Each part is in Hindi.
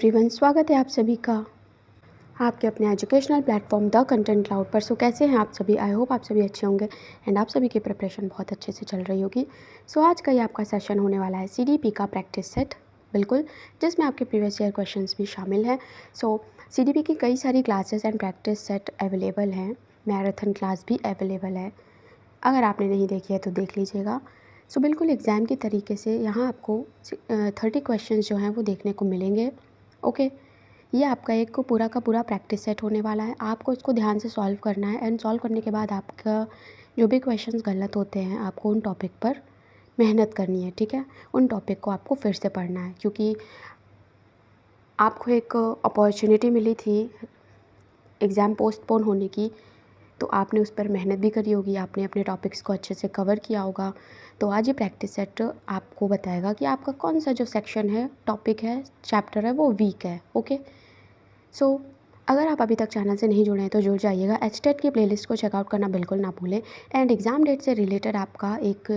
एवरीवन, स्वागत है आप सभी का आपके अपने educational platform the content cloud पर। सो कैसे हैं आप सभी? आई होप आप सभी अच्छे होंगे एंड आप सभी की प्रिपरेशन बहुत अच्छे से चल रही होगी। सो आज का ये आपका सेशन होने वाला है सीडीपी का प्रैक्टिस सेट, बिल्कुल, जिसमें आपके प्रीवियस ईयर क्वेश्चंस भी शामिल हैं। सो सीडीपी की कई सारी classes and practice set available हैं, मैराथन क्लास भी अवेलेबल है। अगर आपने नहीं देखी है तो देख लीजिएगा। सो बिल्कुल एग्ज़ाम की तरीके से यहाँ आपको 30 क्वेश्चन जो हैं वो देखने को मिलेंगे। ओके, ये आपका एक को पूरा का पूरा प्रैक्टिस सेट होने वाला है। आपको इसको ध्यान से सॉल्व करना है एंड सॉल्व करने के बाद आपका जो भी क्वेश्चंस गलत होते हैं आपको उन टॉपिक पर मेहनत करनी है, ठीक है। उन टॉपिक को आपको फिर से पढ़ना है, क्योंकि आपको एक अपॉर्चुनिटी मिली थी एग्ज़ाम पोस्टपोन होने की, तो आपने उस पर मेहनत भी करी होगी, आपने अपने टॉपिक्स को अच्छे से कवर किया होगा। तो आज ये प्रैक्टिस सेट आपको बताएगा कि आपका कौन सा जो सेक्शन है, टॉपिक है, चैप्टर है, वो वीक है। ओके, सो अगर आप अभी तक चैनल से नहीं जुड़े हैं तो जुड़ जाइएगा। एचटेट की प्लेलिस्ट को चेकआउट करना बिल्कुल ना भूलें एंड एग्ज़ाम डेट से रिलेटेड आपका एक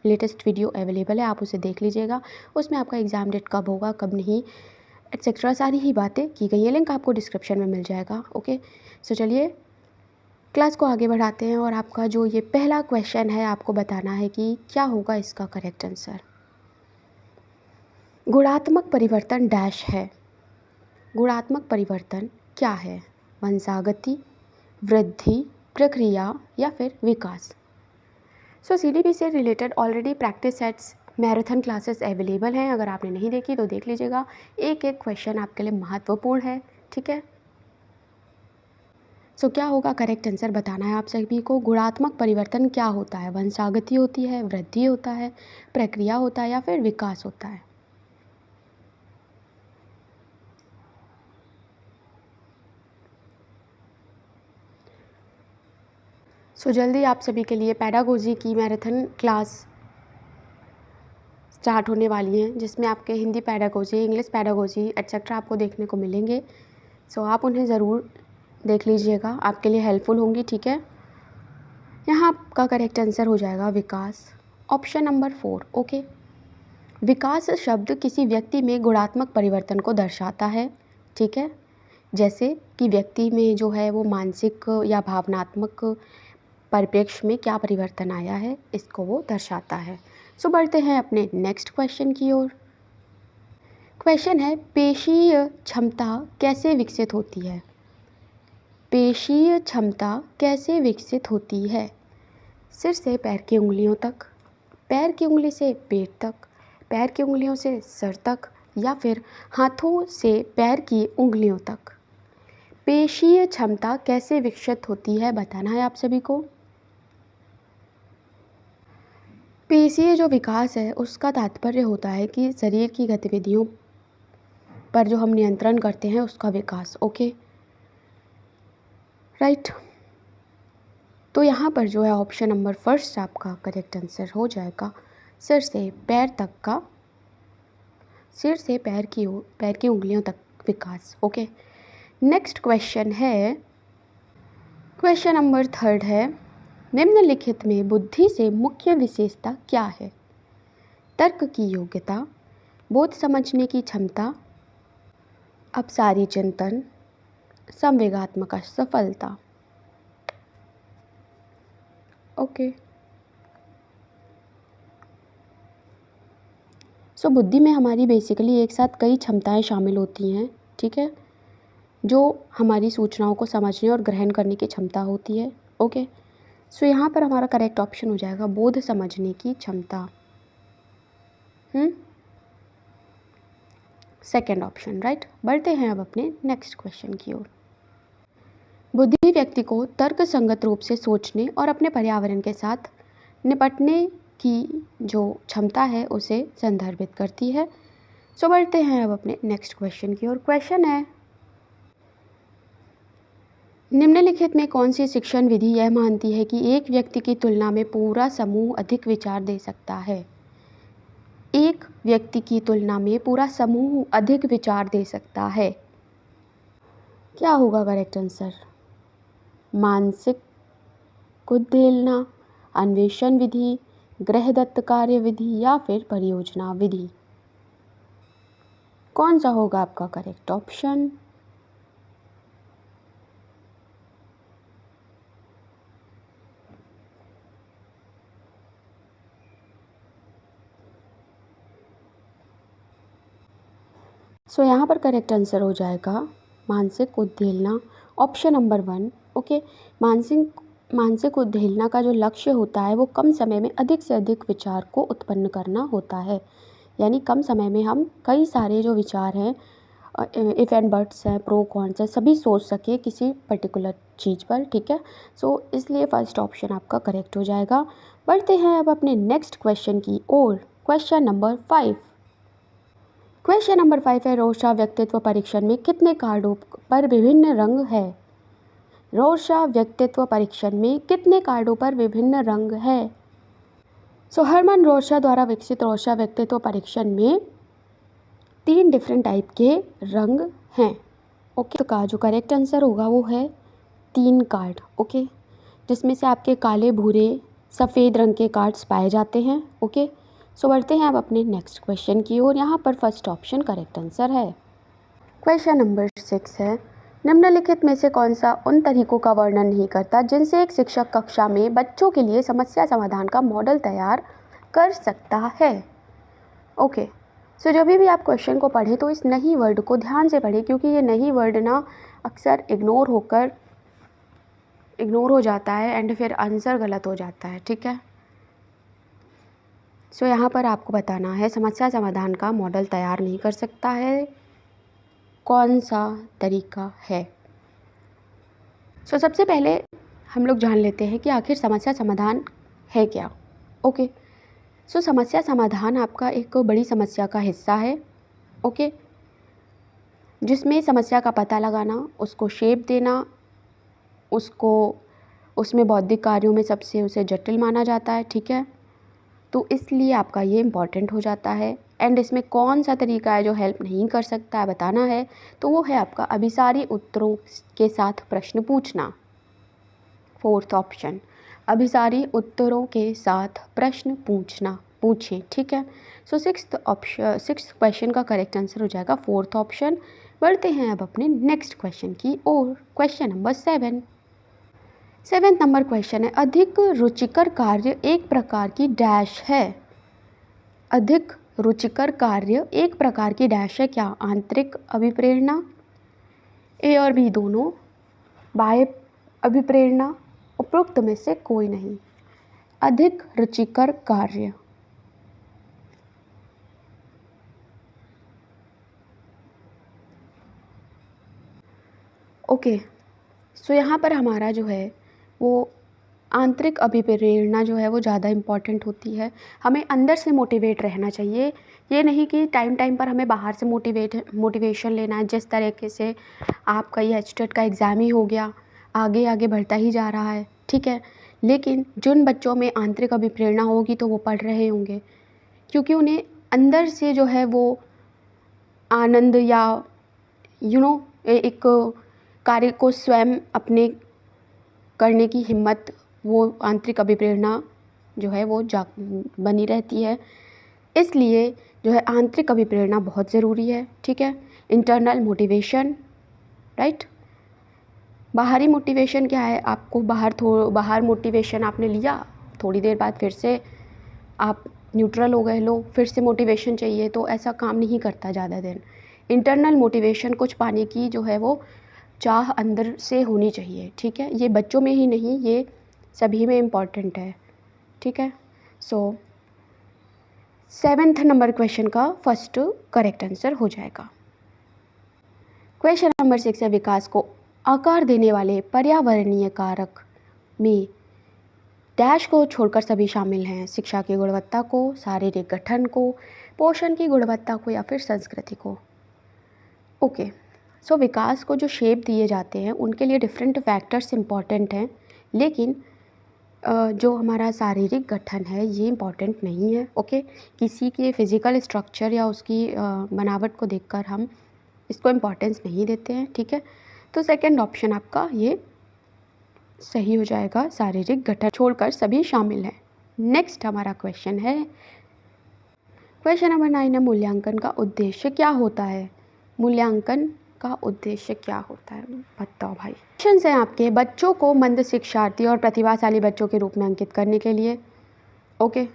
लेटेस्ट वीडियो अवेलेबल है, आप उसे देख लीजिएगा। उसमें आपका एग्ज़ाम डेट कब होगा, कब नहीं, एक्सेट्रा सारी ही बातें की गई है। लिंक आपको डिस्क्रिप्शन में मिल जाएगा। ओके, सो चलिए क्लास को आगे बढ़ाते हैं और आपका जो ये पहला क्वेश्चन है आपको बताना है कि क्या होगा इसका करेक्ट आंसर। गुणात्मक परिवर्तन डैश है। गुणात्मक परिवर्तन क्या है? वंशागति, वृद्धि, प्रक्रिया या फिर विकास। सो सीडीपी से related already practice sets marathon classes available हैं। अगर आपने नहीं देखी तो देख लीजिएगा। एक एक क्वेश्चन आपके लिए महत्वपूर्ण है, ठीक है। सो क्या होगा करेक्ट आंसर बताना है आप सभी को। गुणात्मक परिवर्तन क्या होता है? वंशागति होती है, वृद्धि होता है, प्रक्रिया होता है या फिर विकास होता है। सो जल्दी आप सभी के लिए पैडागोजी की मैराथन क्लास स्टार्ट होने वाली हैं, जिसमें आपके Hindi pedagogy, English pedagogy etcetera आपको देखने को मिलेंगे। सो आप उन्हें ज़रूर देख लीजिएगा, आपके लिए हेल्पफुल होंगी, ठीक है। यहाँ आपका करेक्ट आंसर हो जाएगा विकास, ऑप्शन नंबर 4। ओके, विकास शब्द किसी व्यक्ति में गुणात्मक परिवर्तन को दर्शाता है, ठीक है। जैसे कि व्यक्ति में जो है वो मानसिक या भावनात्मक परिप्रेक्ष्य में क्या परिवर्तन आया है, इसको वो दर्शाता है। सो बढ़ते हैं अपने नेक्स्ट क्वेश्चन की ओर। क्वेश्चन है, पेशीय क्षमता कैसे विकसित होती है? पेशीय क्षमता कैसे विकसित होती है? सिर से पैर की उंगलियों तक, पैर की उंगली से पेट तक, पैर की उंगलियों से सर तक या फिर हाथों से पैर की उंगलियों तक। पेशीय क्षमता कैसे विकसित होती है बताना है आप सभी को। पेशीय जो विकास है उसका तात्पर्य होता है कि शरीर की गतिविधियों पर जो हम नियंत्रण करते हैं उसका विकास। Okay, right. तो यहाँ पर जो है ऑप्शन नंबर फर्स्ट आपका करेक्ट आंसर हो जाएगा, सिर से पैर तक का, सिर से पैर की उंगलियों तक विकास। ओके, नेक्स्ट क्वेश्चन है, क्वेश्चन नंबर 3 है, निम्नलिखित में बुद्धि से मुख्य विशेषता क्या है? तर्क की योग्यता, बोध समझने की क्षमता, अपसारी चिंतन, संवेगात्मक सफलता। ओके, सो बुद्धि में हमारी बेसिकली एक साथ कई क्षमताएं शामिल होती हैं, ठीक है, जो हमारी सूचनाओं को समझने और ग्रहण करने की क्षमता होती है। ओके, सो यहाँ पर हमारा करेक्ट ऑप्शन हो जाएगा बोध समझने की क्षमता, सेकेंड ऑप्शन, राइट। बढ़ते हैं अब अपने नेक्स्ट क्वेश्चन की ओर। बुद्धि व्यक्ति को तर्क संगत रूप से सोचने और अपने पर्यावरण के साथ निपटने की जो क्षमता है उसे संदर्भित करती है। सो बढ़ते हैं अब अपने नेक्स्ट क्वेश्चन की ओर। क्वेश्चन है, निम्नलिखित में कौन सी शिक्षण विधि यह मानती है कि एक व्यक्ति की तुलना में पूरा समूह अधिक विचार दे सकता है? एक व्यक्ति की तुलना में पूरा समूह अधिक विचार दे सकता है। क्या होगा करेक्ट आंसर? मानसिक उद्दीलना, अन्वेषण विधि, गृहदत्त कार्य विधि या फिर परियोजना विधि। कौन सा होगा आपका करेक्ट ऑप्शन? सो यहाँ पर करेक्ट आंसर हो जाएगा मानसिक उद्वेलना, ऑप्शन नंबर 1। ओके, मानसिक उद्वेलना का जो लक्ष्य होता है वो कम समय में अधिक से अधिक विचार को उत्पन्न करना होता है। यानी कम समय में हम कई सारे जो विचार हैं, इफ़ एंड बट्स हैं, प्रो कॉन्स हैं, सभी सोच सके किसी पर्टिकुलर चीज़ पर। ठीक है, सो इसलिए फर्स्ट ऑप्शन आपका करेक्ट हो जाएगा। बढ़ते हैं अब अपने नेक्स्ट क्वेश्चन की ओर। Question number 5। क्वेश्चन नंबर 5 है, रोशा व्यक्तित्व परीक्षण में कितने कार्डों पर विभिन्न रंग है? रोशा व्यक्तित्व परीक्षण में कितने कार्डों पर विभिन्न रंग है? सो हरमन रोशा द्वारा विकसित रोशा व्यक्तित्व परीक्षण में 3 डिफरेंट टाइप के रंग हैं। ओके, तो का जो करेक्ट आंसर होगा वो है 3 कार्ड। ओके, जिसमें से आपके काले, भूरे, सफ़ेद रंग के कार्ड्स पाए जाते हैं। ओके, सो बढ़ते हैं अब अपने नेक्स्ट क्वेश्चन की ओर। यहाँ पर फर्स्ट ऑप्शन करेक्ट आंसर है। क्वेश्चन नंबर 6 है, निम्नलिखित में से कौन सा उन तरीकों का वर्णन नहीं करता जिनसे एक शिक्षक कक्षा में बच्चों के लिए समस्या समाधान का मॉडल तैयार कर सकता है? ओके, सो जब भी आप क्वेश्चन को पढ़ें तो इस नहीं वर्ड को ध्यान से पढ़ें, क्योंकि ये नहीं वर्ड ना अक्सर इग्नोर हो जाता है एंड फिर आंसर गलत हो जाता है। ठीक है, सो यहाँ पर आपको बताना है समस्या समाधान का मॉडल तैयार नहीं कर सकता है, कौन सा तरीका है? सो सबसे पहले हम लोग जान लेते हैं कि आखिर समस्या समाधान है क्या। ओके, सो समस्या समाधान आपका एक बड़ी समस्या का हिस्सा है। ओके, जिसमें समस्या का पता लगाना, उसको शेप देना, उसमें बौद्धिक कार्यों में सबसे उसे जटिल माना जाता है। ठीक है, तो इसलिए आपका ये इम्पॉर्टेंट हो जाता है। एंड इसमें कौन सा तरीका है जो हेल्प नहीं कर सकता है बताना है, तो वो है आपका अभिसारी उत्तरों के साथ प्रश्न पूछना। फोर्थ ऑप्शन, अभिसारी उत्तरों के साथ प्रश्न पूछें। ठीक है, सो सिक्स्थ क्वेश्चन का करेक्ट आंसर हो जाएगा फोर्थ ऑप्शन। बढ़ते हैं अब अपने नेक्स्ट क्वेश्चन की ओर। Question number 7। 7th number question है, अधिक रुचिकर कार्य एक प्रकार की डैश है? अधिक रुचिकर कार्य एक प्रकार की डैश है क्या? आंतरिक अभिप्रेरणा, ए और बी दोनों, बाह्य अभिप्रेरणा, उपरोक्त में से कोई नहीं। अधिक रुचिकर कार्य। ओके, सो यहाँ पर हमारा जो है वो आंतरिक अभिप्रेरणा जो है वो ज़्यादा इम्पॉर्टेंट होती है। हमें अंदर से मोटिवेट रहना चाहिए, ये नहीं कि टाइम पर हमें बाहर से मोटिवेशन लेना है। जिस तरीके से आपका ये एचटेट का एग्ज़ाम ही हो गया, आगे बढ़ता ही जा रहा है। ठीक है, लेकिन जिन बच्चों में आंतरिक अभिप्रेरणा होगी तो वो पढ़ रहे होंगे, क्योंकि उन्हें अंदर से जो है वो आनंद या एक कार्य को स्वयं अपने करने की हिम्मत, वो आंतरिक अभिप्रेरणा जो है वो बनी रहती है। इसलिए जो है आंतरिक अभिप्रेरणा बहुत ज़रूरी है। ठीक है, इंटरनल मोटिवेशन, राइट। बाहरी मोटिवेशन क्या है, आपको बाहर मोटिवेशन आपने लिया, थोड़ी देर बाद फिर से आप न्यूट्रल हो गए, लो फिर से मोटिवेशन चाहिए, तो ऐसा काम नहीं करता ज़्यादा दिन। इंटरनल मोटिवेशन कुछ पाने की जो है वो चाह अंदर से होनी चाहिए। ठीक है, ये बच्चों में ही नहीं, ये सभी में इम्पॉर्टेंट है। ठीक है, सो 7th नंबर क्वेश्चन का फर्स्ट करेक्ट आंसर हो जाएगा। क्वेश्चन नंबर 6 है, विकास को आकार देने वाले पर्यावरणीय कारक में डैश को छोड़कर सभी शामिल हैं? शिक्षा की गुणवत्ता को, शारीरिक गठन को, पोषण की गुणवत्ता को, या फिर संस्कृति को। ओके, सो विकास को जो शेप दिए जाते हैं उनके लिए डिफरेंट फैक्टर्स इम्पॉर्टेंट हैं, लेकिन जो हमारा शारीरिक गठन है ये इम्पॉर्टेंट नहीं है। ओके, किसी के फिज़िकल स्ट्रक्चर या उसकी बनावट को देखकर हम इसको इम्पॉर्टेंस नहीं देते हैं। ठीक है, तो सेकंड ऑप्शन आपका ये सही हो जाएगा, शारीरिक गठन छोड़कर सभी शामिल हैं। नेक्स्ट हमारा क्वेश्चन है, क्वेश्चन नंबर 9 है, मूल्यांकन का उद्देश्य क्या होता है? मूल्यांकन का उद्देश्य क्या होता है, बताओ भाई। क्वेश्चन है आपके, बच्चों को मंद शिक्षार्थी और प्रतिभाशाली बच्चों के रूप में अंकित करने के लिए। ओके,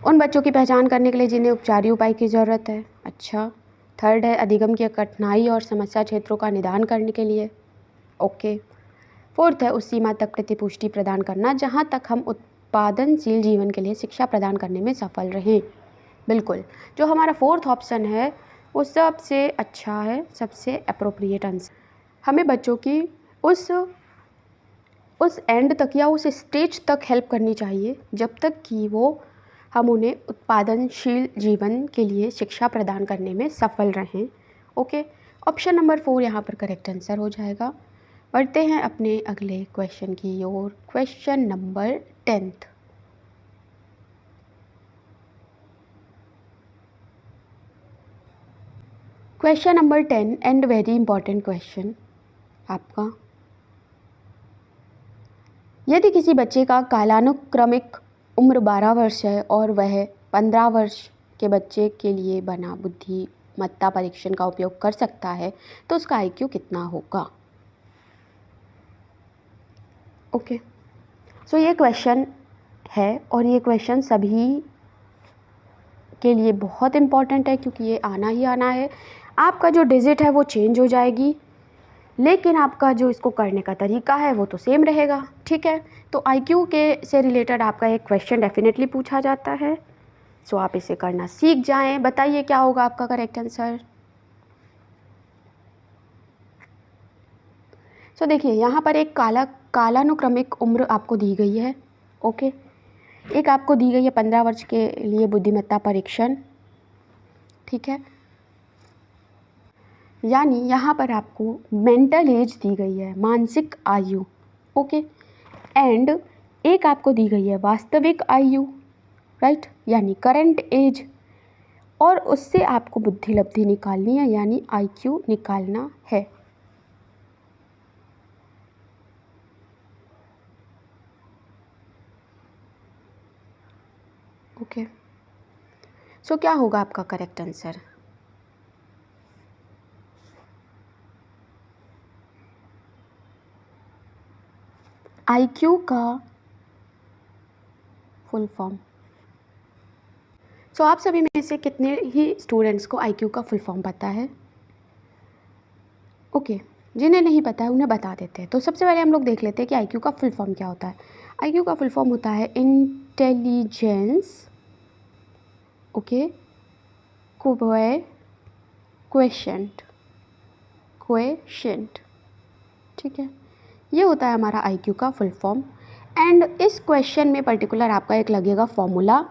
उन बच्चों की पहचान करने के लिए जिन्हें उपचारी उपाय की ज़रूरत है। अच्छा। थर्ड है, अधिगम की कठिनाई और समस्या क्षेत्रों का निदान करने के लिए। ओके। फोर्थ है, उस सीमा तक प्रतिपुष्टि प्रदान करना जहाँ तक हम उत्पादनशील जीवन के लिए शिक्षा प्रदान करने में सफल रहें। बिल्कुल, जो हमारा फोर्थ ऑप्शन है वो सबसे अच्छा है, सबसे अप्रोप्रिएट आंसर। हमें बच्चों की उस एंड तक या उस स्टेज तक हेल्प करनी चाहिए जब तक कि हम उन्हें उत्पादनशील जीवन के लिए शिक्षा प्रदान करने में सफल रहें। ओके, ऑप्शन नंबर 4 यहाँ पर करेक्ट आंसर हो जाएगा। बढ़ते हैं अपने अगले क्वेश्चन की ओर। Question number 10th। Question number 10 and very important question आपका। यदि किसी बच्चे का कालानुक्रमिक उम्र 12 वर्ष है और वह 15 वर्ष के बच्चे के लिए बना बुद्धिमत्ता परीक्षण का उपयोग कर सकता है तो उसका IQ कितना होगा? ओके, सो ये क्वेश्चन है और ये क्वेश्चन सभी के लिए बहुत इम्पॉर्टेंट है क्योंकि ये आना ही आना है। आपका जो डिजिट है वो चेंज हो जाएगी, लेकिन आपका जो इसको करने का तरीका है वो तो सेम रहेगा। ठीक है, तो IQ के से रिलेटेड आपका एक क्वेश्चन डेफिनेटली पूछा जाता है, सो आप इसे करना सीख जाएं। बताइए क्या होगा आपका करेक्ट आंसर। सो देखिए, यहाँ पर एक कालानुक्रमिक उम्र आपको दी गई है। ओके, एक आपको दी गई है 15 वर्ष के लिए बुद्धिमत्ता परीक्षण। ठीक है, यानी यहाँ पर आपको मेंटल एज दी गई है, मानसिक आयु। ओके, एंड एक आपको दी गई है वास्तविक आयु, राइट, यानी करंट एज, और उससे आपको बुद्धि लब्धि निकालनी है यानी IQ निकालना है। ओके, सो क्या होगा आपका करेक्ट आंसर? IQ का फुल फॉर्म। सो आप सभी में से कितने ही स्टूडेंट्स को IQ का फुल फॉर्म पता है? ओके, जिन्हें नहीं पता है उन्हें बता देते हैं। तो सबसे पहले हम लोग देख लेते हैं कि IQ का फुल फॉर्म क्या होता है। IQ का फुल फॉर्म होता है इंटेलिजेंस, ओके, क्वेशेंट। ठीक है, ये होता है हमारा IQ का फुल फॉर्म। एंड इस क्वेश्चन में पर्टिकुलर आपका एक लगेगा फॉर्मूला,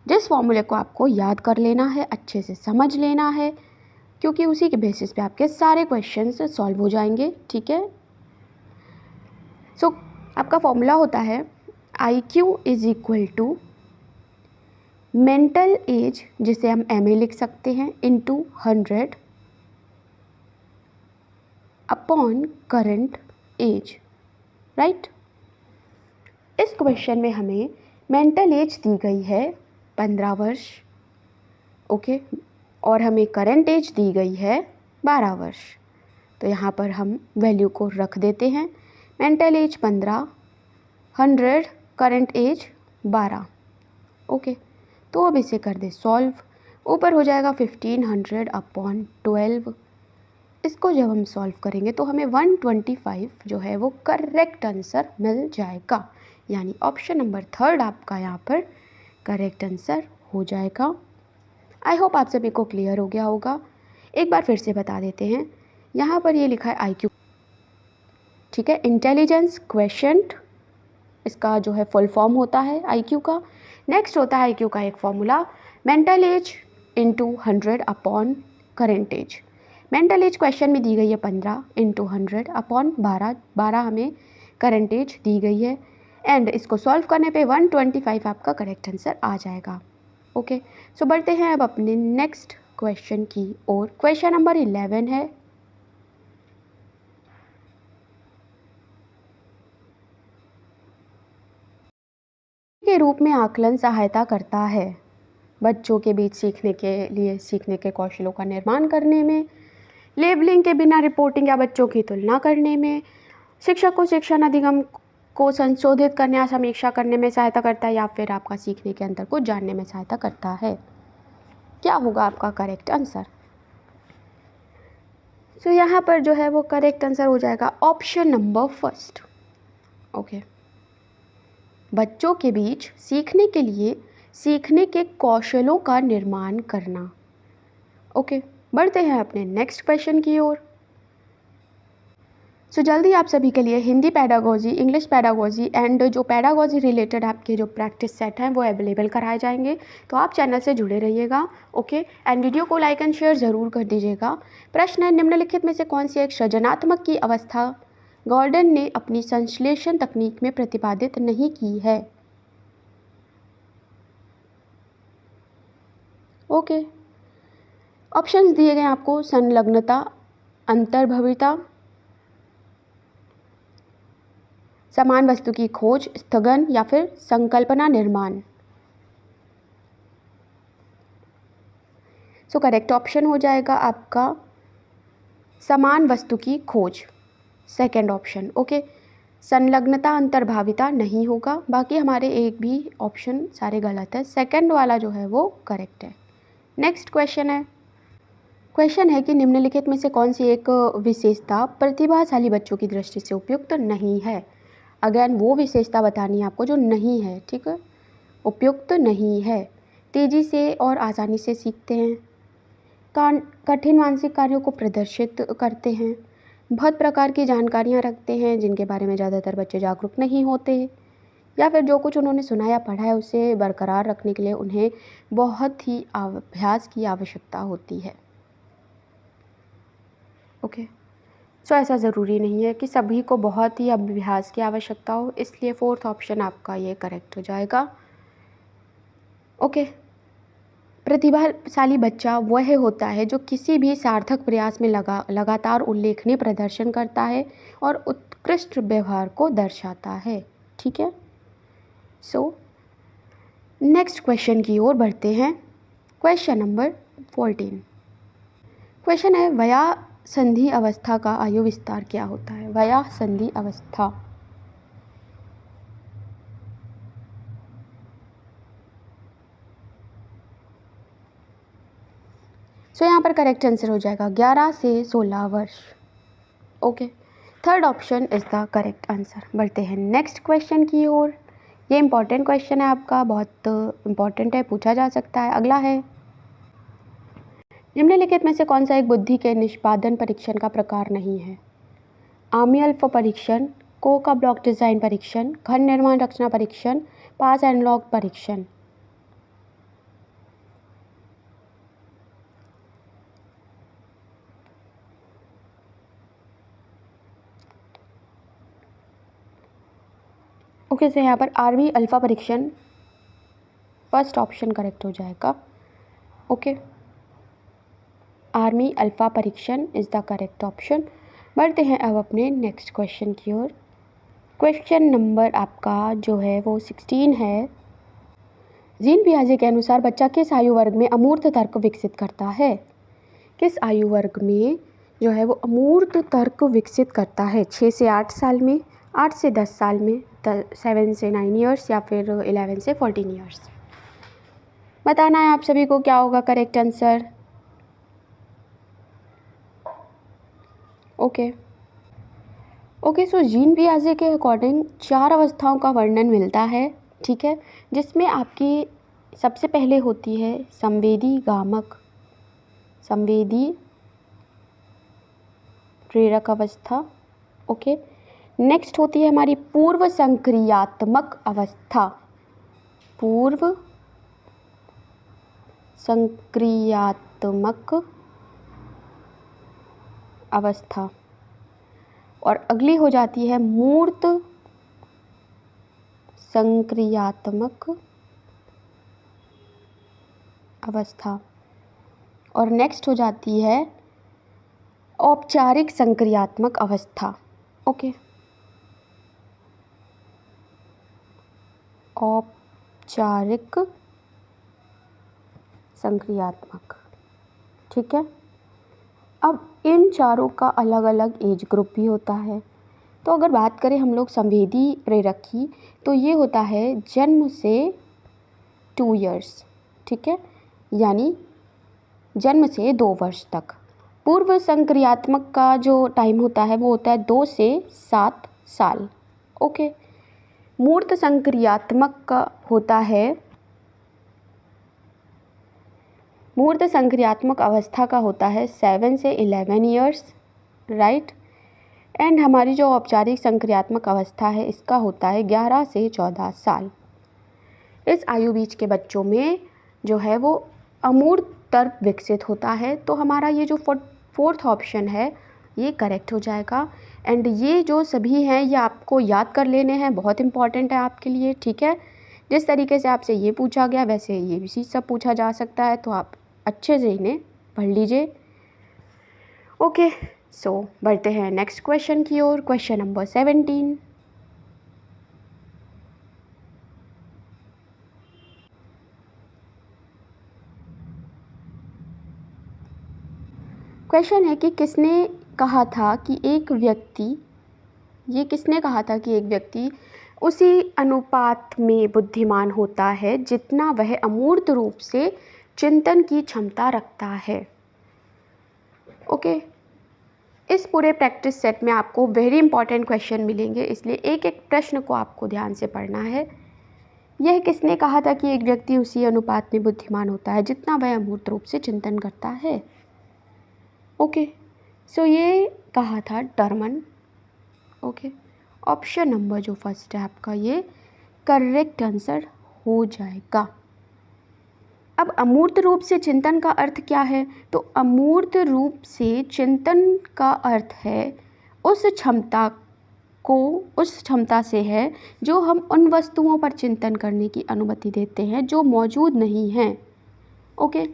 जिस फॉर्मूले को आपको याद कर लेना है, अच्छे से समझ लेना है, क्योंकि उसी के बेसिस पे आपके सारे क्वेश्चंस सॉल्व हो जाएंगे। ठीक है, सो आपका फॉर्मूला होता है IQ is equal to mental age, जिसे हम MA लिख सकते हैं, into 100 upon current age, right. इस क्वेश्चन में हमें मेंटल एज दी गई है 15 वर्ष, ओके, और हमें करंट एज दी गई है 12 वर्ष। तो यहाँ पर हम वैल्यू को रख देते हैं, mental age 15, 100, current age 12। Okay, तो अब इसे कर दे सॉल्व। ऊपर हो जाएगा 1500 अपॉन 12। इसको जब हम सॉल्व करेंगे तो हमें 125 जो है वो करेक्ट आंसर मिल जाएगा, यानी ऑप्शन नंबर 3 आपका यहाँ पर करेक्ट आंसर हो जाएगा। आई होप आप सभी को क्लियर हो गया होगा। एक बार फिर से बता देते हैं, यहाँ पर ये लिखा है IQ, ठीक है, इंटेलिजेंस क्वेशेंट, इसका जो है फुल फॉर्म होता है IQ का। नेक्स्ट होता है IQ का एक फॉर्मूला, mental age into 100 upon current age. Mental age question में दी गई है 15 इंटू 100 अपॉन 12 हमें करेंट एज दी गई है, एंड इसको सॉल्व करने पे 125 आपका करेक्ट आंसर आ जाएगा। ओके, सो बढ़ते हैं अब अपने नेक्स्ट क्वेश्चन की ओर। क्वेश्चन नंबर 11 है, के रूप में आकलन सहायता करता है। बच्चों के बीच सीखने के कौशलों का निर्माण करने में, लेबलिंग के बिना रिपोर्टिंग या बच्चों की तुलना करने में, शिक्षक को शिक्षण अधिगम को संशोधित करने या समीक्षा करने में सहायता करता है, या फिर आपका सीखने के अंतर को जानने में सहायता करता है। क्या होगा आपका करेक्ट आंसर? तो यहाँ पर जो है वो करेक्ट आंसर हो जाएगा ऑप्शन नंबर फर्स्ट। ओके, बच्चों के बीच सीखने के लिए सीखने के कौशलों का निर्माण करना। ओके, बढ़ते हैं अपने नेक्स्ट क्वेश्चन की ओर। सो जल्दी आप सभी के लिए Hindi pedagogy, English pedagogy and जो पैडागोजी रिलेटेड आपके जो प्रैक्टिस सेट हैं वो अवेलेबल कराए जाएंगे, तो आप चैनल से जुड़े रहिएगा। ओके, एंड वीडियो को लाइक एंड शेयर ज़रूर कर दीजिएगा। प्रश्न है, निम्नलिखित में से कौन सी एक सृजनात्मक की अवस्था गॉर्डन ने अपनी संश्लेषण तकनीक में प्रतिपादित नहीं की है? ओके, ऑप्शंस दिए गए आपको, संलग्नता, अंतर्भविता, समान वस्तु की खोज, स्थगन या फिर संकल्पना निर्माण। सो करेक्ट ऑप्शन हो जाएगा आपका समान वस्तु की खोज, सेकंड ऑप्शन। ओके, संलग्नता अंतर्भाविता नहीं होगा, बाकी हमारे एक भी ऑप्शन सारे गलत है, सेकंड वाला जो है वो करेक्ट है। नेक्स्ट क्वेश्चन है कि निम्नलिखित में से कौन सी एक विशेषता प्रतिभाशाली बच्चों की दृष्टि से उपयुक्त नहीं है? अगेन वो विशेषता बतानी है आपको जो नहीं है, ठीक है, उपयुक्त नहीं है। तेज़ी से और आसानी से सीखते हैं, कठिन मानसिक कार्यों को प्रदर्शित करते हैं, बहुत प्रकार की जानकारियाँ रखते हैं जिनके बारे में ज़्यादातर बच्चे जागरूक नहीं होते, या फिर जो कुछ उन्होंने सुना या पढ़ा है उसे बरकरार रखने के लिए उन्हें बहुत ही अभ्यास की आवश्यकता होती है। ओके, सो ऐसा ज़रूरी नहीं है कि सभी को बहुत ही अभ्यास की आवश्यकता हो, इसलिए फोर्थ ऑप्शन आपका ये करेक्ट हो जाएगा। ओके, प्रतिभाशाली बच्चा वह होता है जो किसी भी सार्थक प्रयास में लगातार उल्लेखनीय प्रदर्शन करता है और उत्कृष्ट व्यवहार को दर्शाता है, ठीक है। सो नेक्स्ट क्वेश्चन की ओर बढ़ते हैं। Question number 14। क्वेश्चन है, वया संधि अवस्था का आयु विस्तार क्या होता है? वया संधि अवस्था। सो यहाँ पर करेक्ट आंसर हो जाएगा 11 से 16 वर्ष। Okay, third option is the correct answer. बढ़ते हैं नेक्स्ट क्वेश्चन की ओर। ये इंपॉर्टेंट क्वेश्चन है आपका, बहुत इंपॉर्टेंट है, पूछा जा सकता है। अगला है, निम्नलिखित में से कौन सा एक बुद्धि के निष्पादन परीक्षण का प्रकार नहीं है? आमी अल्फा परीक्षण, को का ब्लॉक डिज़ाइन परीक्षण, खंड निर्माण रचना परीक्षण, पास एंड लॉग परीक्षण। ओके, से यहाँ पर आर्मी अल्फा परीक्षण फर्स्ट ऑप्शन करेक्ट हो जाएगा। ओके, आर्मी अल्फा परीक्षण इज़ द करेक्ट ऑप्शन। बढ़ते हैं अब अपने नेक्स्ट क्वेश्चन की ओर। क्वेश्चन नंबर आपका जो है वो 16 है। जीन पियाजे के अनुसार बच्चा किस आयु वर्ग में अमूर्त तर्क विकसित करता है? किस आयु वर्ग में जो है वो अमूर्त तर्क विकसित करता है? 6 से 8 साल में, 8 से 10 साल में, 7 से 9 ईयर्स या फिर 11 से 14 ईयर्स? बताना है आप सभी को क्या होगा करेक्ट आंसर। ओके, सो जीन पियाजे के अकॉर्डिंग 4 अवस्थाओं का वर्णन मिलता है, ठीक है, जिसमें आपकी सबसे पहले होती है संवेदी प्रेरक अवस्था। ओके, नेक्स्ट होती है हमारी पूर्व संक्रियात्मक अवस्था, पूर्व संक्रियात्मक अवस्था, और अगली हो जाती है मूर्त संक्रियात्मक अवस्था, और नेक्स्ट हो जाती है औपचारिक संक्रियात्मक अवस्था। ओके, औपचारिक संक्रियात्मक। ठीक है, अब इन चारों का अलग अलग एज ग्रुप भी होता है। तो अगर बात करें हम लोग संवेदी प्रेरक की, तो ये होता है जन्म से 2 इयर्स। ठीक है, यानी जन्म से 2 वर्ष तक। पूर्व संक्रियात्मक का जो टाइम होता है वो होता है 2 से 7 साल। ओके, मूर्त संक्रियात्मक का होता है, मूर्त संक्रियात्मक अवस्था का होता है 7 से 11 इयर्स, राइट। एंड हमारी जो औपचारिक संक्रियात्मक अवस्था है इसका होता है 11 से 14 साल। इस आयु बीच के बच्चों में जो है वो अमूर्त तर्क विकसित होता है। तो हमारा ये जो फोर्थ ऑप्शन है ये करेक्ट हो जाएगा। एंड ये जो सभी हैं ये आपको याद कर लेने हैं, बहुत इंपॉर्टेंट है आपके लिए। ठीक है, जिस तरीके से आपसे ये पूछा गया वैसे ये भी सब पूछा जा सकता है, तो आप अच्छे से इन्हें पढ़ लीजिए। ओके, सो बढ़ते हैं नेक्स्ट क्वेश्चन की ओर। Question number 17। क्वेश्चन है कि किसने कहा था कि एक व्यक्ति, ये किसने कहा था कि एक व्यक्ति उसी अनुपात में बुद्धिमान होता है जितना वह अमूर्त रूप से चिंतन की क्षमता रखता है। ओके, इस पूरे प्रैक्टिस सेट में आपको वेरी इंपॉर्टेंट क्वेश्चन मिलेंगे, इसलिए एक एक प्रश्न को आपको ध्यान से पढ़ना है। यह किसने कहा था कि एक व्यक्ति उसी अनुपात में बुद्धिमान होता है जितना वह अमूर्त रूप से चिंतन करता है। ओके, सो ये कहा था टर्मन। ओके, ऑप्शन नंबर जो फर्स्ट है आपका ये करेक्ट आंसर हो जाएगा। अब अमूर्त रूप से चिंतन का अर्थ क्या है? तो अमूर्त रूप से चिंतन का अर्थ है उस क्षमता को, उस क्षमता से है जो हम उन वस्तुओं पर चिंतन करने की अनुमति देते हैं जो मौजूद नहीं हैं। ओके,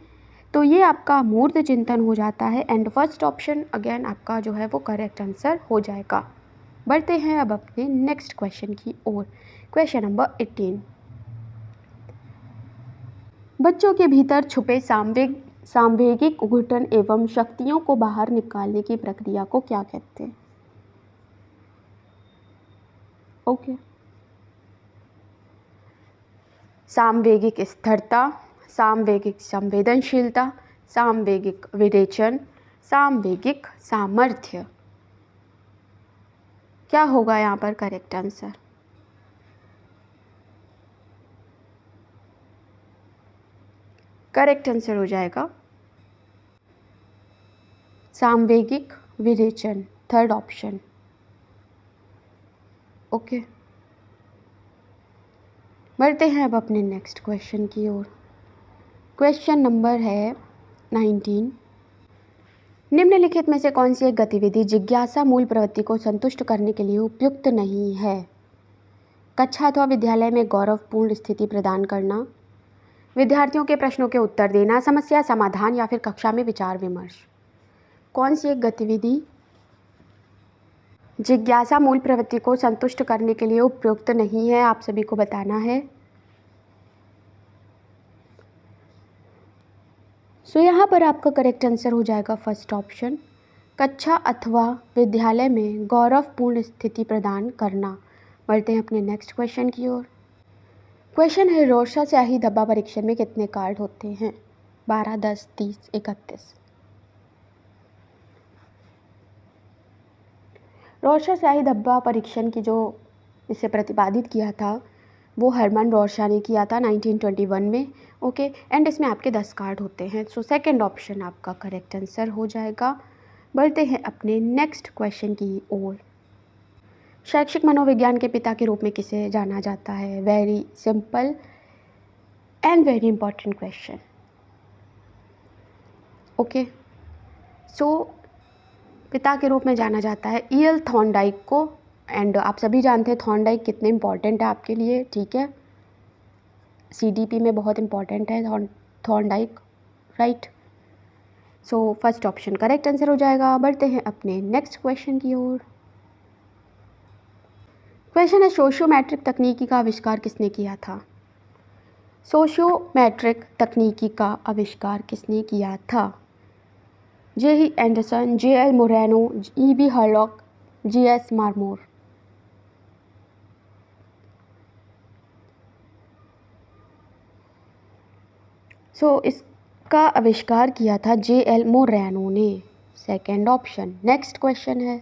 तो ये आपका अमूर्त चिंतन हो जाता है। एंड फर्स्ट ऑप्शन अगेन आपका जो है वो करेक्ट आंसर हो जाएगा। बढ़ते हैं अब अपने नेक्स्ट क्वेश्चन की ओर। Question number 18। बच्चों के भीतर छुपे सांवेगिक घुटन एवं शक्तियों को बाहर निकालने की प्रक्रिया को क्या कहते हैं? ओके, सांवेगिक स्थिरता, सांवेगिक संवेदनशीलता, सांवेगिक विरेचन, सांवेगिक सामर्थ्य। क्या होगा यहाँ पर करेक्ट आंसर? करेक्ट आंसर हो जाएगा सांवेगिक विरेचन, थर्ड ऑप्शन। ओके, बढ़ते हैं अब अपने नेक्स्ट क्वेश्चन की ओर। क्वेश्चन नंबर है 19। निम्नलिखित में से कौन सी एक गतिविधि जिज्ञासा मूल प्रवृत्ति को संतुष्ट करने के लिए उपयुक्त नहीं है? कक्षा अथवा विद्यालय में गौरवपूर्ण स्थिति प्रदान करना, विद्यार्थियों के प्रश्नों के उत्तर देना, समस्या समाधान, या फिर कक्षा में विचार विमर्श। कौन सी एक गतिविधि जिज्ञासा मूल प्रवृत्ति को संतुष्ट करने के लिए उपयुक्त नहीं है? आप सभी को बताना है। सो यहाँ पर आपका करेक्ट आंसर हो जाएगा फर्स्ट ऑप्शन, कक्षा अथवा विद्यालय में गौरवपूर्ण स्थिति प्रदान करना। बढ़ते हैं अपने नेक्स्ट क्वेश्चन की ओर। क्वेश्चन है रोरशा स्याही धब्बा परीक्षण में कितने कार्ड होते हैं? 12, 10, 30, 31। रोरशा स्याही धब्बा परीक्षण की जो इसे प्रतिपादित किया था वो हरमन रोरशा ने किया था 1921 में। ओके, एंड इसमें आपके 10 कार्ड होते हैं। सो सेकंड ऑप्शन आपका करेक्ट आंसर हो जाएगा। बढ़ते हैं अपने नेक्स्ट क्वेश्चन की ओर। शैक्षिक मनोविज्ञान के पिता के रूप में किसे जाना जाता है? Very simple and very important question. Okay, so पिता के रूप में जाना जाता है ईएल थॉर्नडाइक को। एंड आप सभी जानते हैं थॉर्नडाइक कितने इंपॉर्टेंट है आपके लिए। ठीक है, सीडीपी में बहुत इंपॉर्टेंट है Thorndike, right. So first option correct answer हो जाएगा। बढ़ते हैं अपने नेक्स्ट क्वेश्चन की ओर। क्वेश्चन है सोशियोमेट्रिक तकनीकी का आविष्कार किसने किया था? सोशियोमेट्रिक तकनीकी का आविष्कार किसने किया था? J.E. Anderson, J.L. Moreno, E.B. हर्लॉक, G.S. मार्मोर। इसका आविष्कार किया था J.L. मोरेनो ने, सेकेंड ऑप्शन। नेक्स्ट क्वेश्चन है,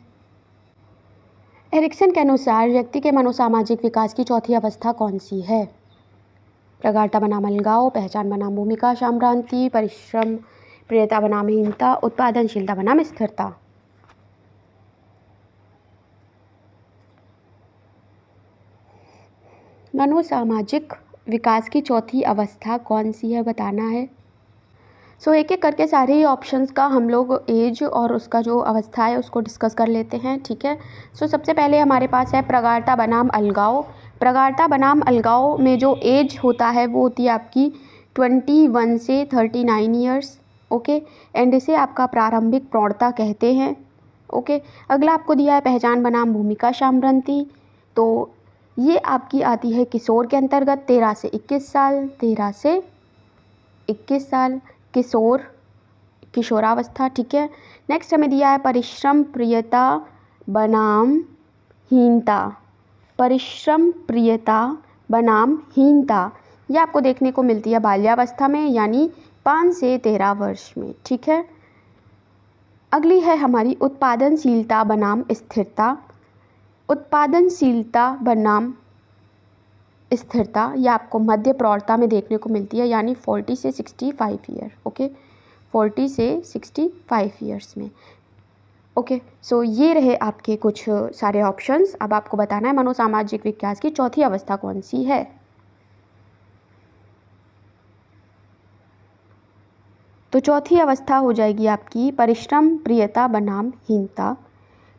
एरिक्सन के अनुसार व्यक्ति के मनोसामाजिक विकास की चौथी अवस्था कौन सी है? प्रगाढ़ता बनाम अलगाव, पहचान बनाम भूमिका संभ्रांति, परिश्रम प्रियता बनाम हीनता, उत्पादनशीलता बनाम स्थिरता। मनोसामाजिक विकास की चौथी अवस्था कौन सी है बताना है। एक एक करके सारे ही ऑप्शंस का हम लोग एज और उसका जो अवस्था है उसको डिस्कस कर लेते हैं, ठीक है। सबसे पहले हमारे पास है प्रगाढ़ता बनाम अलगाव। प्रगाढ़ता बनाम अलगाव में जो एज होता है वो होती है आपकी 21 से 39 ईयर्स, ओके। एंड इसे आपका प्रारंभिक प्रौढ़ता कहते हैं, ओके। अगला आपको दिया है पहचान बनाम भूमिका संभ्रांति, तो ये आपकी आती है किशोर के अंतर्गत, 13 से 21 साल, 13 से 21 साल किशोर, किशोरावस्था, ठीक है। नेक्स्ट हमें दिया है परिश्रम प्रियता बनाम हीनता, परिश्रम प्रियता बनाम हीनता, ये आपको देखने को मिलती है बाल्यावस्था में, यानी 5 से 13 वर्ष में, ठीक है। अगली है हमारी उत्पादनशीलता बनाम स्थिरता। उत्पादनशीलता बनाम स्थिरता ये आपको मध्य प्रौढ़ता में देखने को मिलती है, यानी 40 से 65 ईयर, ओके। 40 से 65 ईयर्स में, ओके। ये रहे आपके कुछ सारे ऑप्शंस। अब आपको बताना है मनोसामाजिक विकास की चौथी अवस्था कौन सी है। तो चौथी अवस्था हो जाएगी आपकी परिश्रम प्रियता बनाम हीनता,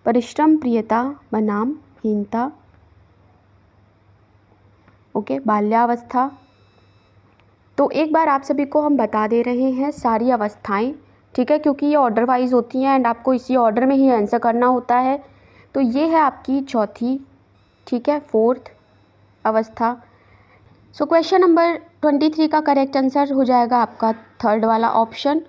परिश्रम प्रियता बनाम हीनता, ओके। बाल्यावस्था, तो एक बार आप सभी को हम बता दे रहे हैं सारी अवस्थाएं, ठीक है, क्योंकि ये ऑर्डर वाइज होती हैं एंड आपको इसी ऑर्डर में ही आंसर करना होता है। तो ये है आपकी चौथी, ठीक है, फोर्थ अवस्था। क्वेश्चन नंबर 23 का करेक्ट आंसर हो जाएगा आपका थर्ड वाला ऑप्शन,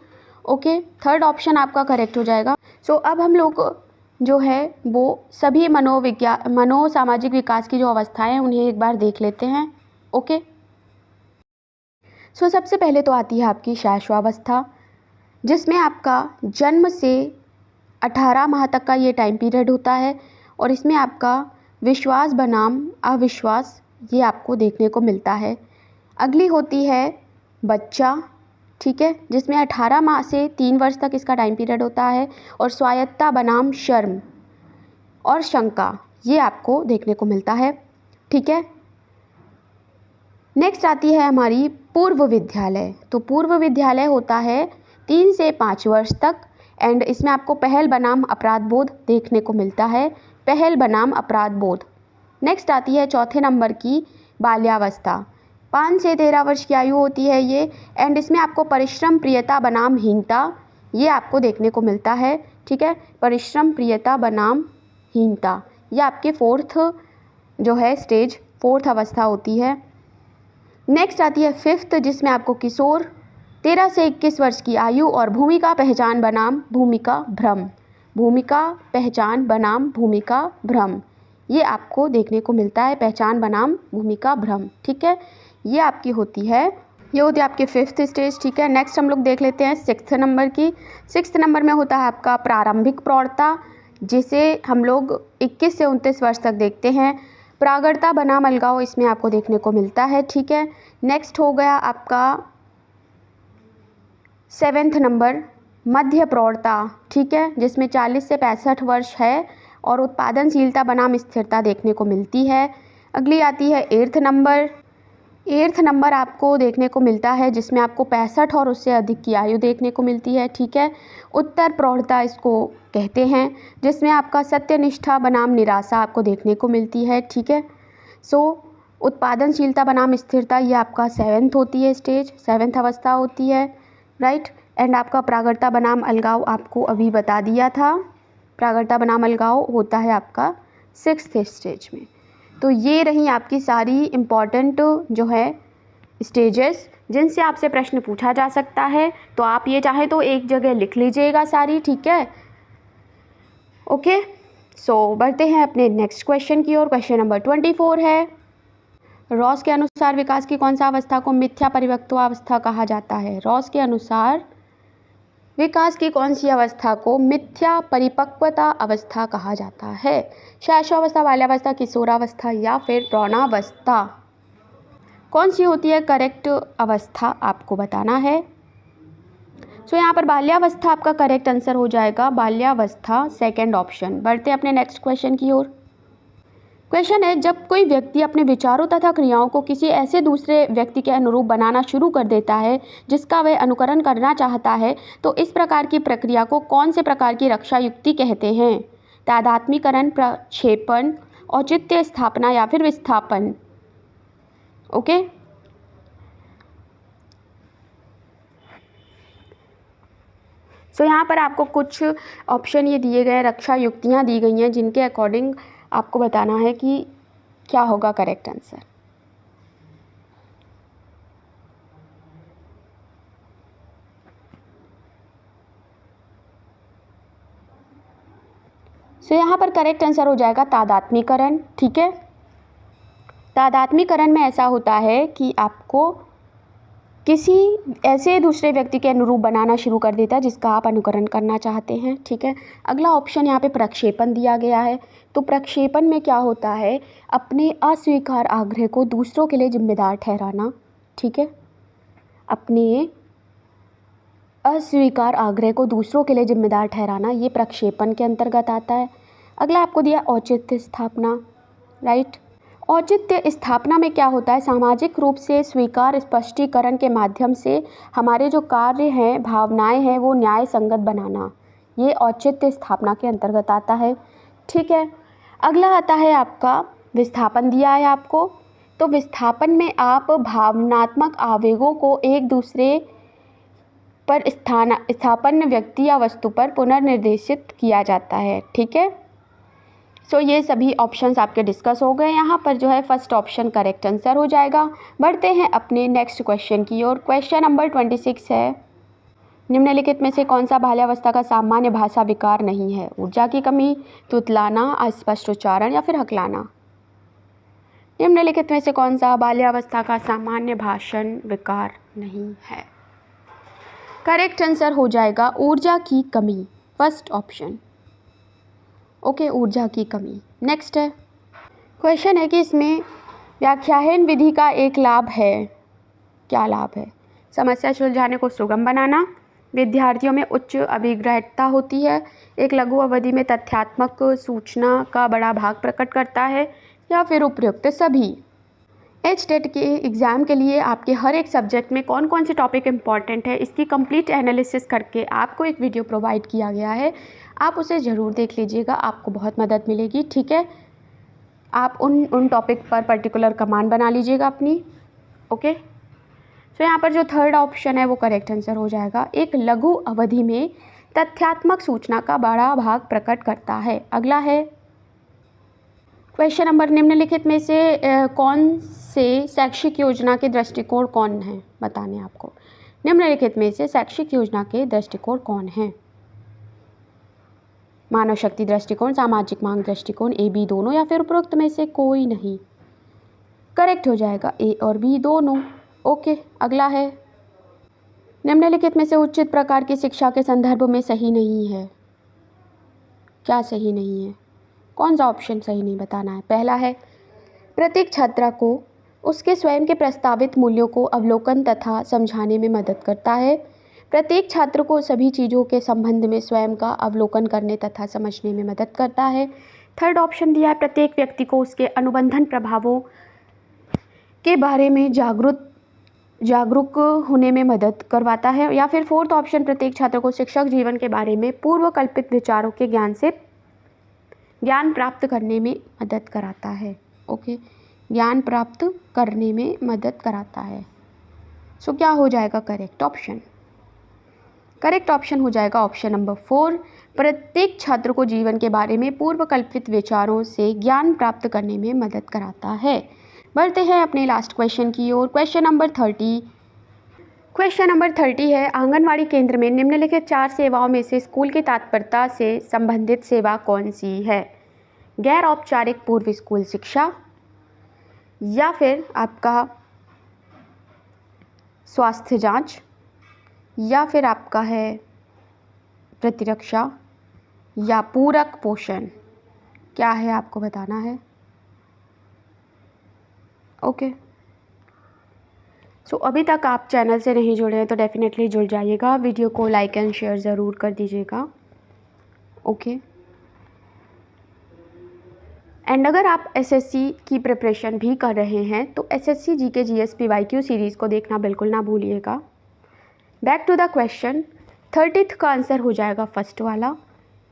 ओके। थर्ड ऑप्शन आपका करेक्ट हो जाएगा। अब हम लोग जो है वो सभी मनोसामाजिक विकास की जो अवस्थाएं हैं उन्हें एक बार देख लेते हैं, ओके। सबसे पहले तो आती है आपकी शैशवावस्था, जिसमें आपका जन्म से 18 माह तक का ये टाइम पीरियड होता है, और इसमें आपका विश्वास बनाम अविश्वास ये आपको देखने को मिलता है। अगली होती है बच्चा, ठीक है, जिसमें 18 माह से 3 वर्ष तक इसका टाइम पीरियड होता है, और स्वायत्तता बनाम शर्म और शंका ये आपको देखने को मिलता है, ठीक है। नेक्स्ट आती है हमारी पूर्व विद्यालय। तो पूर्व विद्यालय होता है 3 से 5 वर्ष तक, एंड इसमें आपको पहल बनाम अपराध बोध देखने को मिलता है, पहल बनाम अपराध बोध। नेक्स्ट आती है चौथे नंबर की बाल्यावस्था, 5 से 13 वर्ष की आयु होती है ये, एंड इसमें आपको परिश्रम प्रियता बनाम हीनता ये आपको देखने को मिलता है, ठीक है। परिश्रम प्रियता बनाम हीनता ये आपके फोर्थ जो है स्टेज, फोर्थ अवस्था होती है। नेक्स्ट आती है फिफ्थ, जिसमें आपको किशोर 13 से 21 वर्ष की आयु और भूमिका पहचान बनाम भूमिका भ्रम, भूमिका पहचान बनाम भूमिका भ्रम ये आपको देखने को मिलता है, पहचान बनाम भूमिका भ्रम, ठीक है। ये आपकी होती है, ये होती है आपकी फिफ्थ स्टेज, ठीक है। नेक्स्ट हम लोग देख लेते हैं सिक्स्थ नंबर की। सिक्स्थ नंबर में होता है आपका प्रारंभिक प्रौढ़ता, जिसे हम लोग 21 से 29 वर्ष तक देखते हैं। प्रागढ़ता बनाम अलगाव इसमें आपको देखने को मिलता है, ठीक है। नेक्स्ट हो गया आपका 7th नंबर मध्य प्रौढ़ता, ठीक है, जिसमें 40 से 65 वर्ष है और उत्पादनशीलता बनाम स्थिरता देखने को मिलती है। अगली आती है 8th नंबर। 8th नंबर आपको देखने को मिलता है जिसमें आपको 65 और उससे अधिक की आयु देखने को मिलती है, ठीक है। उत्तर प्रौढ़ता इसको कहते हैं, जिसमें आपका सत्यनिष्ठा बनाम निराशा आपको देखने को मिलती है, ठीक है। उत्पादनशीलता बनाम स्थिरता ये आपका 7th होती है स्टेज, 7th अवस्था होती है, राइट। एंड आपका प्रागढ़ता बनाम अलगाव आपको अभी बता दिया था, प्रागढ़ता बनाम अलगाव होता है आपका 6th स्टेज में। तो ये रही आपकी सारी इम्पॉर्टेंट जो है स्टेजेस जिनसे आपसे प्रश्न पूछा जा सकता है, तो आप ये चाहे तो एक जगह लिख लीजिएगा सारी, ठीक है। ओके, सो बढ़ते हैं अपने नेक्स्ट क्वेश्चन की ओर। क्वेश्चन नंबर 24 है, रॉस के अनुसार विकास की कौन सा अवस्था को मिथ्या परिपक्वावस्था कहा जाता है? रॉस के अनुसार विकास की कौन सी अवस्था को मिथ्या परिपक्वता अवस्था कहा जाता है? शैशवावस्था, बाल्यावस्था, किशोरावस्था या फिर प्रौढ़ावस्था? कौन सी होती है करेक्ट अवस्था, आपको बताना है। सो यहाँ पर बाल्यावस्था आपका करेक्ट आंसर हो जाएगा, बाल्यावस्था सेकंड ऑप्शन। बढ़ते अपने नेक्स्ट क्वेश्चन की ओर। क्वेश्चन है, जब कोई व्यक्ति अपने विचारों तथा क्रियाओं को किसी ऐसे दूसरे व्यक्ति के अनुरूप बनाना शुरू कर देता है जिसका वह अनुकरण करना चाहता है, तो इस प्रकार की प्रक्रिया को कौन से प्रकार की रक्षा युक्ति कहते हैं? तादात्म्यकरण, प्रक्षेपण, औचित्य स्थापना या फिर विस्थापन? ओके, सो यहाँ पर आपको कुछ ऑप्शन ये दिए गए, रक्षा युक्तियाँ दी गई हैं जिनके अकॉर्डिंग आपको बताना है कि क्या होगा करेक्ट आंसर। सो यहाँ पर करेक्ट आंसर हो जाएगा तादात्म्यकरण, ठीक है। तादात्म्यकरण में ऐसा होता है कि आपको किसी ऐसे दूसरे व्यक्ति के अनुरूप बनाना शुरू कर देता है जिसका आप अनुकरण करना चाहते हैं, ठीक है। अगला ऑप्शन यहाँ पे प्रक्षेपण दिया गया है। तो प्रक्षेपण में क्या होता है, अपने अस्वीकार आग्रह को दूसरों के लिए जिम्मेदार ठहराना, ठीक है। अपने अस्वीकार आग्रह को दूसरों के लिए जिम्मेदार ठहराना, ये प्रक्षेपण के अंतर्गत आता है। अगला आपको दिया औचित्य स्थापना, राइट। औचित्य स्थापना में क्या होता है, सामाजिक रूप से स्वीकार स्पष्टीकरण के माध्यम से हमारे जो कार्य हैं, भावनाएं हैं, वो न्याय संगत बनाना, ये औचित्य स्थापना के अंतर्गत आता है, ठीक है। अगला आता है आपका विस्थापन दिया है आपको। तो विस्थापन में आप भावनात्मक आवेगों को एक दूसरे पर स्थापन व्यक्ति या वस्तु पर पुनर्निर्देशित किया जाता है, ठीक है। सो ये सभी ऑप्शंस आपके डिस्कस हो गए। यहाँ पर जो है फर्स्ट ऑप्शन करेक्ट आंसर हो जाएगा। बढ़ते हैं अपने नेक्स्ट क्वेश्चन की ओर। क्वेश्चन नंबर 26 है, निम्नलिखित में से कौन सा बाल्यावस्था का सामान्य भाषा विकार नहीं है? ऊर्जा की कमी, तुतलाना, अस्पष्ट उच्चारण या फिर हकलाना? निम्नलिखित में से कौन सा बाल्यावस्था का सामान्य भाषण विकार नहीं है? करेक्ट आंसर हो जाएगा ऊर्जा की कमी, फर्स्ट ऑप्शन। ओके, ऊर्जा की कमी। नेक्स्ट है, क्वेश्चन है कि इसमें व्याख्यान विधि का एक लाभ है, क्या लाभ है? समस्या सुलझाने को सुगम बनाना, विद्यार्थियों में उच्च अभिग्रहता होती है, एक लघु अवधि में तथ्यात्मक सूचना का बड़ा भाग प्रकट करता है, या फिर उपयुक्त सभी। HTET के एग्ज़ाम के लिए आपके हर एक सब्जेक्ट में कौन कौन से टॉपिक इंपॉर्टेंट है, इसकी कंप्लीट एनालिसिस करके आपको एक वीडियो प्रोवाइड किया गया है, आप उसे ज़रूर देख लीजिएगा, आपको बहुत मदद मिलेगी, ठीक है। आप उन टॉपिक पर पर्टिकुलर कमांड बना लीजिएगा अपनी, ओके। सो यहाँ पर जो थर्ड ऑप्शन है वो करेक्ट आंसर हो जाएगा, एक लघु अवधि में तथ्यात्मक सूचना का बड़ा भाग प्रकट करता है। अगला है क्वेश्चन नंबर, निम्नलिखित में से कौन से शैक्षिक योजना के दृष्टिकोण कौन हैं, बताने आपको। निम्नलिखित में से शैक्षिक योजना के दृष्टिकोण कौन हैं? मानव शक्ति दृष्टिकोण, सामाजिक मांग दृष्टिकोण, A B दोनों या फिर उपरोक्त में से कोई नहीं? करेक्ट हो जाएगा A और B दोनों, ओके। अगला है, निम्नलिखित में से उचित प्रकार की शिक्षा के संदर्भ में सही नहीं है, क्या सही नहीं है? कौन सा ऑप्शन सही नहीं बताना है? पहला है, प्रत्येक छात्र को उसके स्वयं के प्रस्तावित मूल्यों को अवलोकन तथा समझाने में मदद करता है। प्रत्येक छात्र को सभी चीज़ों के संबंध में स्वयं का अवलोकन करने तथा समझने में मदद करता है। थर्ड ऑप्शन दिया है, प्रत्येक व्यक्ति को उसके अनुबंधन प्रभावों के बारे में जागरूक होने में मदद करवाता है। या फिर फोर्थ ऑप्शन, प्रत्येक छात्र को शिक्षक जीवन के बारे में पूर्व कल्पित विचारों के ज्ञान प्राप्त करने में मदद कराता है, ओके। ज्ञान प्राप्त करने में मदद कराता है। सो क्या हो जाएगा करेक्ट ऑप्शन? करेक्ट ऑप्शन हो जाएगा ऑप्शन नंबर 4, प्रत्येक छात्र को जीवन के बारे में पूर्व कल्पित विचारों से ज्ञान प्राप्त करने में मदद कराता है। बढ़ते हैं अपने लास्ट क्वेश्चन की ओर। क्वेश्चन नंबर 30 है, आंगनवाड़ी केंद्र में निम्नलिखित 4 सेवाओं में से स्कूल की तत्परता से संबंधित सेवा कौन सी है? गैर औपचारिक पूर्व स्कूल शिक्षा, या फिर आपका स्वास्थ्य जांच, या फिर आपका है प्रतिरक्षा, या पूरक पोषण। क्या है आपको बताना है। ओके सो अभी तक आप चैनल से नहीं जुड़े हैं तो डेफिनेटली जुड़ जाइएगा, वीडियो को लाइक एंड शेयर ज़रूर कर दीजिएगा। ओके एंड अगर आप एसएससी की प्रिपरेशन भी कर रहे हैं तो SSC GK GS PYQ series को देखना बिल्कुल ना भूलिएगा। Back to the question, 30th का आंसर हो जाएगा फर्स्ट वाला,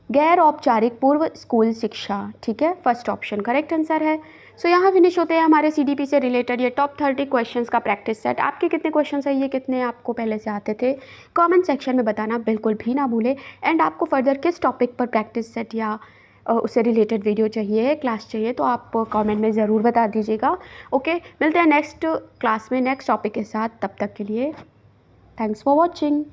गैर औपचारिक पूर्व स्कूल शिक्षा। ठीक है, फर्स्ट ऑप्शन करेक्ट आंसर है। सो यहाँ फिनिश होते हैं हमारे सीडीपी से रिलेटेड ये टॉप 30 क्वेश्चंस का प्रैक्टिस सेट। आपके कितने क्वेश्चन है, ये कितने आपको पहले से आते थे, कमेंट सेक्शन में बताना बिल्कुल भी ना भूले। एंड आपको फर्दर किस टॉपिक पर प्रैक्टिस सेट या उससे रिलेटेड वीडियो चाहिए, क्लास चाहिए, तो आप कमेंट में ज़रूर बता दीजिएगा। ओके मिलते हैं नेक्स्ट क्लास में नेक्स्ट टॉपिक के साथ, तब तक के लिए थैंक्स फॉर वॉचिंग।